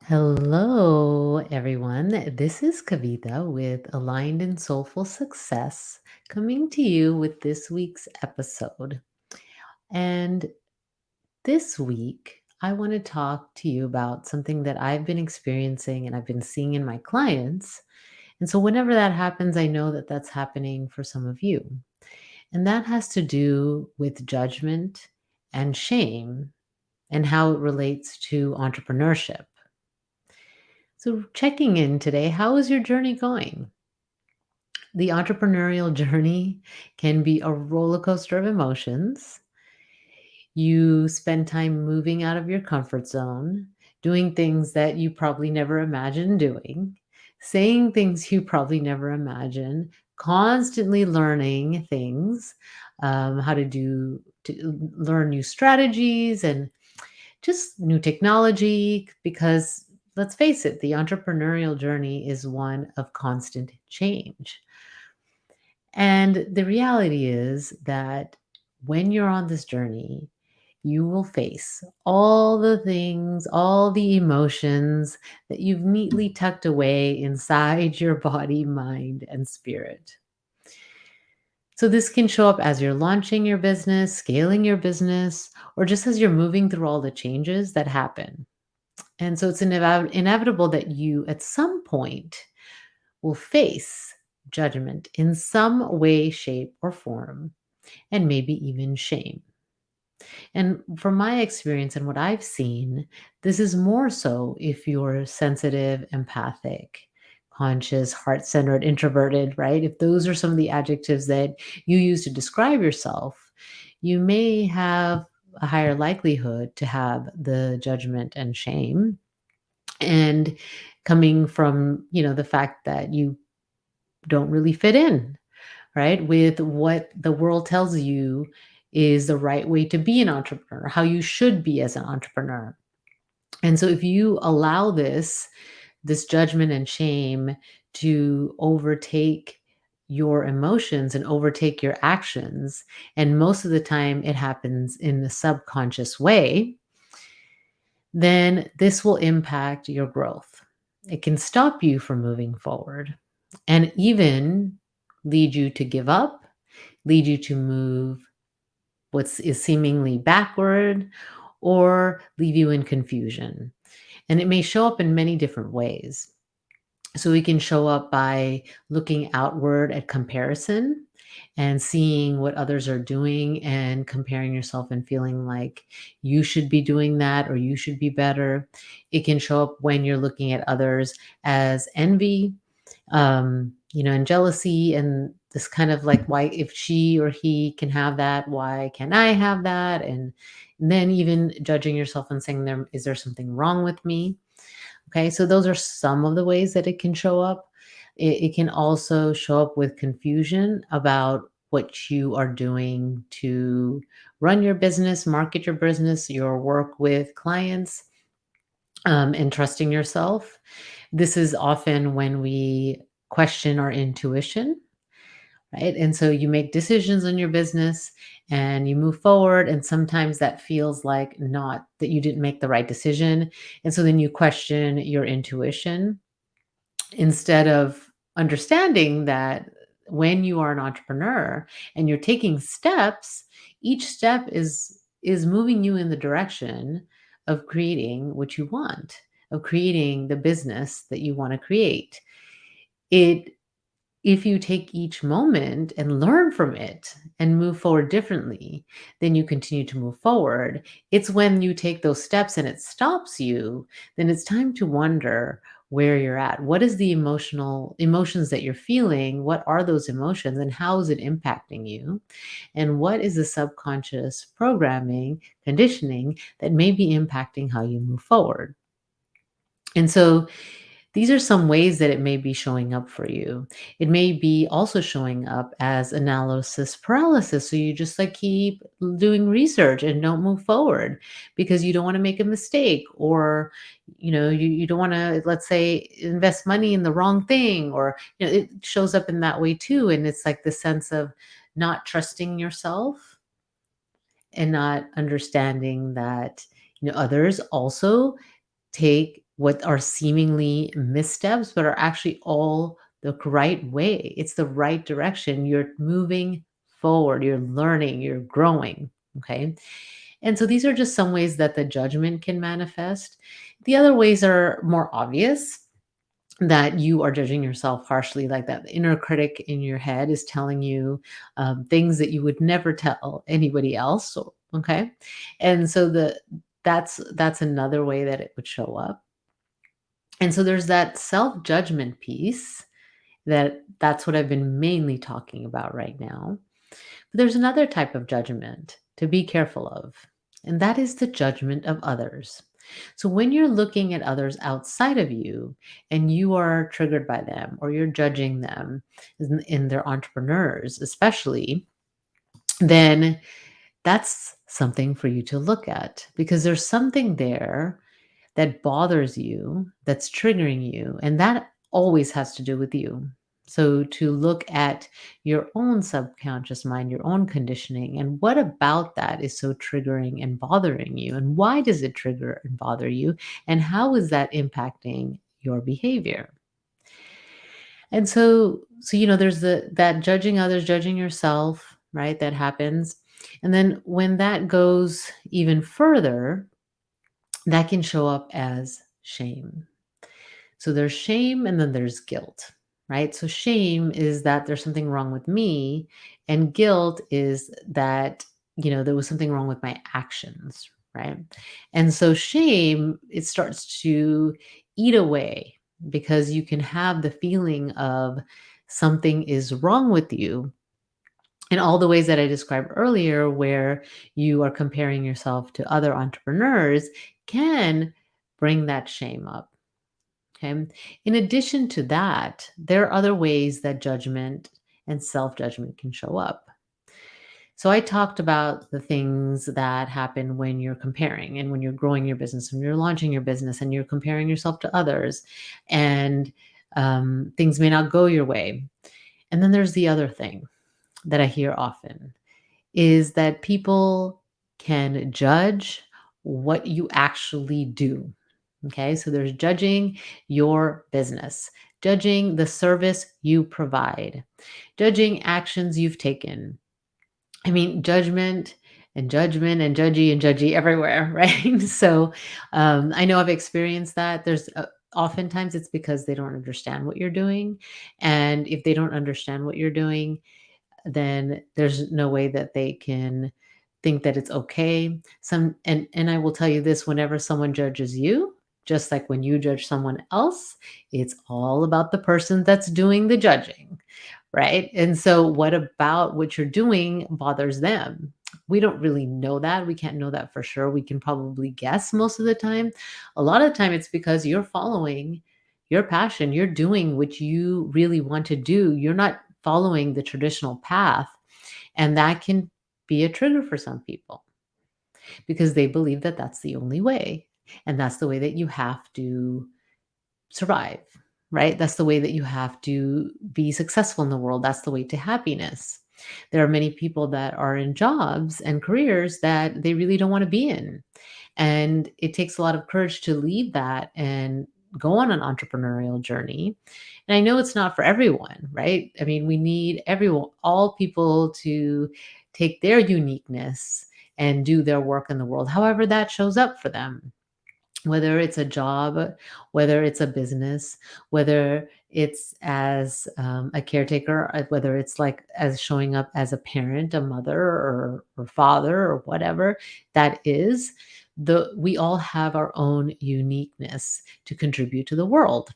Hello, everyone. This is Kavita with Aligned and Soulful Success coming to you with this week's episode. And this week, I want to talk to you about something that I've been experiencing and I've been seeing in my clients. And so, whenever that happens, I know that that's happening for some of you. And that has to do with judgment and shame and how it relates to entrepreneurship. So, checking in today, how is your journey going? The entrepreneurial journey can be a roller coaster of emotions. You spend time moving out of your comfort zone, doing things that you probably never imagined doing, saying things you probably never imagined, constantly learning things, how to learn new strategies and just new technology because let's face it, the entrepreneurial journey is one of constant change. And the reality is that when you're on this journey, you will face all the things, all the emotions that you've neatly tucked away inside your body, mind, and spirit. So, this can show up as you're launching your business, scaling your business, or just as you're moving through all the changes that happen. And so it's inevitable that you, at some point, will face judgment in some way, shape, or form, and maybe even shame. And from my experience and what I've seen, this is more so if you're sensitive, empathic, conscious, heart centered, introverted, right? If those are some of the adjectives that you use to describe yourself, you may have a higher likelihood to have the judgment and shame and coming from the fact that you don't really fit in, right, with what the world tells you is the right way to be an entrepreneur, how you should be as an entrepreneur. And so if you allow this judgment and shame to overtake your emotions and overtake your actions, and most of the time it happens in the subconscious way, then this will impact your growth. It can stop you from moving forward and even lead you to give up, lead you to move what is seemingly backward, or leave you in confusion. And it may show up in many different ways. So we can show up by looking outward at comparison and seeing what others are doing and comparing yourself and feeling like you should be doing that or you should be better. It can show up when you're looking at others as envy, and jealousy, and this kind of like, why, if she or he can have that, why can't I have that? And then even judging yourself and saying, is there something wrong with me? Okay, so those are some of the ways that it can show up. It can also show up with confusion about what you are doing to run your business, market your business, your work with clients, and trusting yourself. This is often when we question our intuition, right? And so you make decisions on your business and you move forward, and sometimes that feels like not that you didn't make the right decision. And so then you question your intuition instead of understanding that when you are an entrepreneur and you're taking steps, each step is moving you in the direction of creating what you want, of creating the business that you want to create. It If you take each moment and learn from it and move forward differently, then you continue to move forward. It's when you take those steps and it stops you, then it's time to wonder where you're at. What is the emotions that you're feeling? What are those emotions and how is it impacting you? And what is the subconscious programming, conditioning that may be impacting how you move forward? And so these are some ways that it may be showing up for you. It may be also showing up as analysis paralysis. So you just like keep doing research and don't move forward because you don't want to make a mistake, or you don't want to, let's say, invest money in the wrong thing, or it shows up in that way too. And it's like the sense of not trusting yourself and not understanding that others also take what are seemingly missteps, but are actually all the right way. It's the right direction. You're moving forward, you're learning, you're growing. Okay. And so these are just some ways that the judgment can manifest. The other ways are more obvious, that you are judging yourself harshly, like that inner critic in your head is telling you things that you would never tell anybody else. Okay. And so that's another way that it would show up. And so there's that self-judgment piece, that's what I've been mainly talking about right now. But there's another type of judgment to be careful of, and that is the judgment of others. So when you're looking at others outside of you and you are triggered by them, or you're judging them in their entrepreneurs, especially, then that's something for you to look at, because there's something there that bothers you, that's triggering you, and that always has to do with you. So to look at your own subconscious mind, your own conditioning, and what about that is so triggering and bothering you, and why does it trigger and bother you, and how is that impacting your behavior? And so there's that judging others, judging yourself, right? That happens. And then when that goes even further, that can show up as shame. So there's shame and then there's guilt, right? So shame is that there's something wrong with me, and guilt is that, there was something wrong with my actions, right? And so shame, it starts to eat away, because you can have the feeling of something is wrong with you in all the ways that I described earlier, where you are comparing yourself to other entrepreneurs, can bring that shame up. Okay. In addition to that, there are other ways that judgment and self judgment can show up. So I talked about the things that happen when you're comparing and when you're growing your business, when you're launching your business and you're comparing yourself to others, and things may not go your way. And then there's the other thing that I hear often, is that people can judge what you actually do. Okay, so there's judging your business, judging the service you provide, judging actions you've taken. I mean, judgment and judgy everywhere, right? So I know I've experienced that. Oftentimes it's because they don't understand what you're doing. And if they don't understand what you're doing, then there's no way that they can think that it's okay. And I will tell you this, whenever someone judges you, just like when you judge someone else, it's all about the person that's doing the judging, right? And so what about what you're doing bothers them? We don't really know that. We can't know that for sure. We can probably guess most of the time. A lot of the time it's because you're following your passion. You're doing what you really want to do. You're not following the traditional path. And that can be a trigger for some people, because they believe that that's the only way. And that's the way that you have to survive, right? That's the way that you have to be successful in the world. That's the way to happiness. There are many people that are in jobs and careers that they really don't want to be in. And it takes a lot of courage to leave that and go on an entrepreneurial journey. And I know it's not for everyone, right? I mean, we need everyone, all people, to take their uniqueness and do their work in the world, however that shows up for them, whether it's a job, whether it's a business, whether it's as a caretaker, whether it's like as showing up as a parent, a mother, or father, or whatever that is. We all have our own uniqueness to contribute to the world.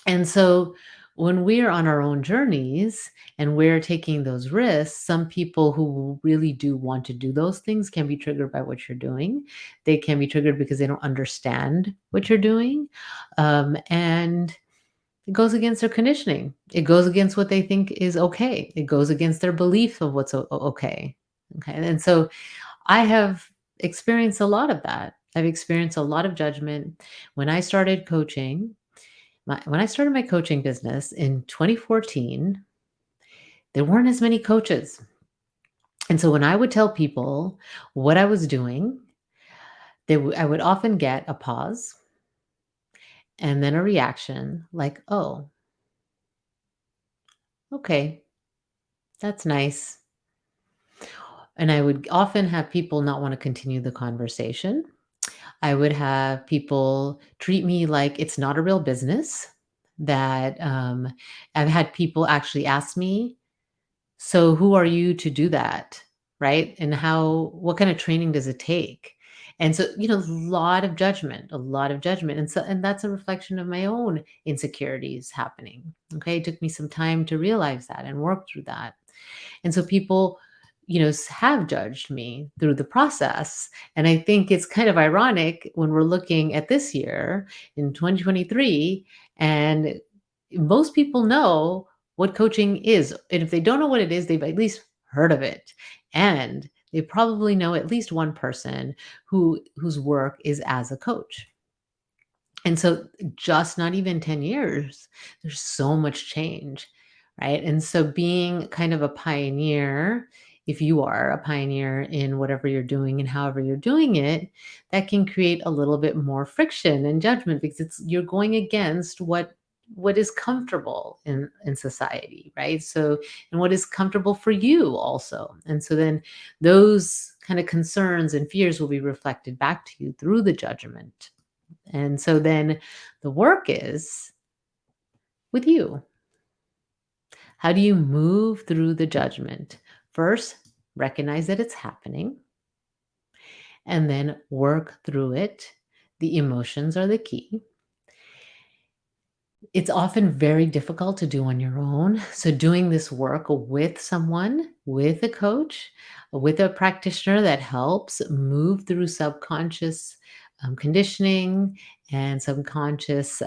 And so when we're on our own journeys and we're taking those risks, some people who really do want to do those things can be triggered by what you're doing. They can be triggered because they don't understand what you're doing. And it goes against their conditioning. It goes against what they think is okay. It goes against their belief of what's okay. Okay. And so I have experienced a lot of that. I've experienced a lot of judgment. When I started coaching, when I started my coaching business in 2014, there weren't as many coaches. And so when I would tell people what I was doing, I would often get a pause. and then a reaction like, oh, okay, that's nice. And I would often have people not want to continue the conversation. I would have people treat me like it's not a real business. That I've had people actually ask me, "So who are you to do that?" Right? And what kind of training does it take? And so, a lot of judgment. And that's a reflection of my own insecurities happening. Okay. It took me some time to realize that and work through that. And so people, have judged me through the process. And I think it's kind of ironic when we're looking at this year in 2023, and most people know what coaching is. And if they don't know what it is, they've at least heard of it. And they probably know at least one person whose work is as a coach. And so just not even 10 years, there's so much change, right? And so being kind of a pioneer, if you are a pioneer in whatever you're doing and however you're doing it, that can create a little bit more friction and judgment because you're going against what is comfortable in society, right? So, and what is comfortable for you also. And so then those kind of concerns and fears will be reflected back to you through the judgment. And so then the work is with you. How do you move through the judgment? First, recognize that it's happening and then work through it. The emotions are the key. It's often very difficult to do on your own. So, doing this work with someone, with a coach, with a practitioner that helps move through subconscious conditioning and subconscious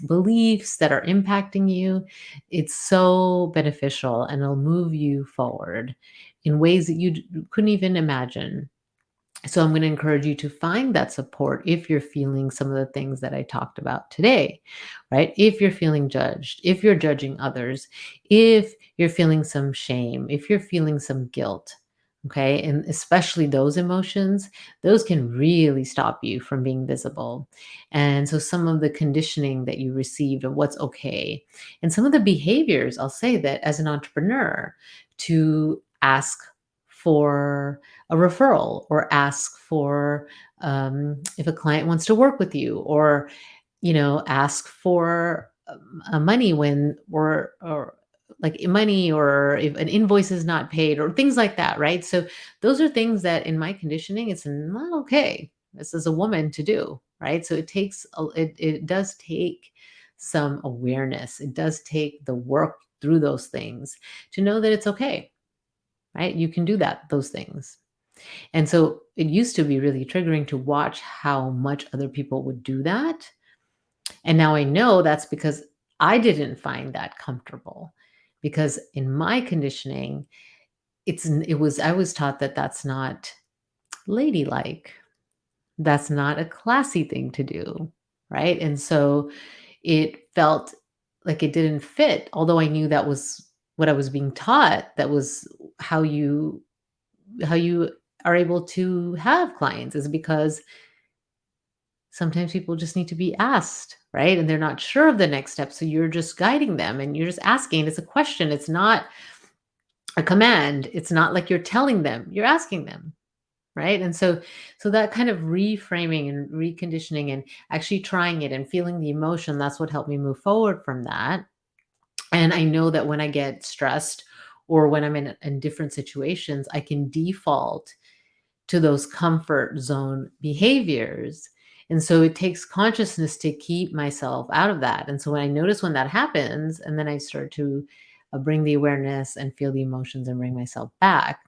beliefs that are impacting you, it's so beneficial and it'll move you forward in ways that you couldn't even imagine. So I'm going to encourage you to find that support if you're feeling some of the things that I talked about today, right? If you're feeling judged, if you're judging others, if you're feeling some shame, if you're feeling some guilt, okay? And especially those emotions, those can really stop you from being visible. And so some of the conditioning that you received of what's okay, and some of the behaviors, I'll say that as an entrepreneur, to ask for a referral or ask for if a client wants to work with you or ask for money when or like money or if an invoice is not paid or things like that, right? So those are things that in my conditioning it's not okay this is a woman to do, right? So it does take some awareness. It does take the work through those things to know that it's okay, right? You can do those things. And so it used to be really triggering to watch how much other people would do that. And now I know that's because I didn't find that comfortable. Because in my conditioning, I was taught that that's not ladylike. That's not a classy thing to do, right? And so it felt like it didn't fit, although I knew that was what I was being taught. That was how you are able to have clients is because sometimes people just need to be asked, right? And they're not sure of the next step. So you're just guiding them and you're just asking. It's a question. It's not a command. It's not like you're telling them, you're asking them. Right. And so that kind of reframing and reconditioning and actually trying it and feeling the emotion, that's what helped me move forward from that. And I know that when I get stressed or when I'm in different situations, I can default to those comfort zone behaviors. And so it takes consciousness to keep myself out of that. And so when I notice when that happens, and then I start to bring the awareness and feel the emotions and bring myself back.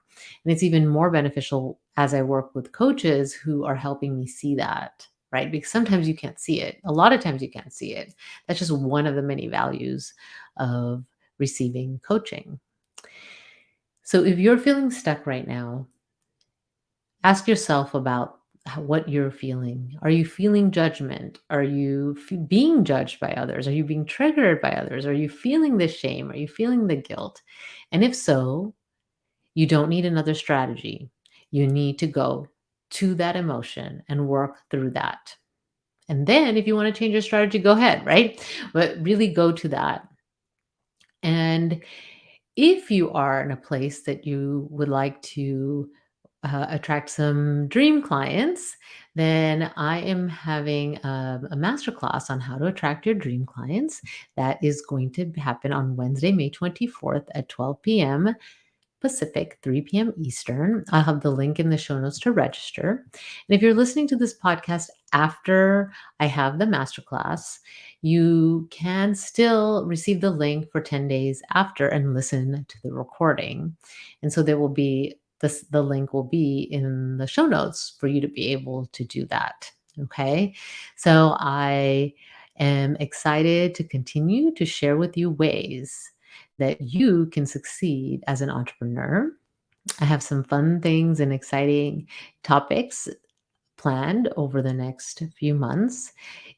And it's even more beneficial as I work with coaches who are helping me see that, right? Because sometimes you can't see it. A lot of times you can't see it. That's just one of the many values of receiving coaching. So if you're feeling stuck right now, ask yourself about what you're feeling. Are you feeling judgment? Are you being judged by others? Are you being triggered by others? Are you feeling the shame? Are you feeling the guilt? And if so, you don't need another strategy. You need to go to that emotion and work through that. And then if you want to change your strategy, go ahead, right? But really go to that. And if you are in a place that you would like to attract some dream clients, then I am having a masterclass on how to attract your dream clients. That is going to happen on Wednesday, May 24th at 12 p.m. Pacific, 3 p.m. Eastern. I'll have the link in the show notes to register. And if you're listening to this podcast after I have the masterclass, you can still receive the link for 10 days after and listen to the recording. And so there will be the link will be in the show notes for you to be able to do that. Okay. So I am excited to continue to share with you ways that you can succeed as an entrepreneur. I have some fun things and exciting topics planned over the next few months.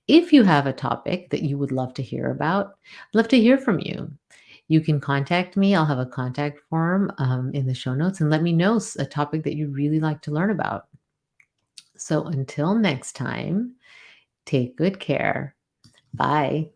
If you have a topic that you would love to hear about, I'd love to hear from you. You can contact me. I'll have a contact form in the show notes and let me know a topic that you really like to learn about. So until next time, take good care. Bye.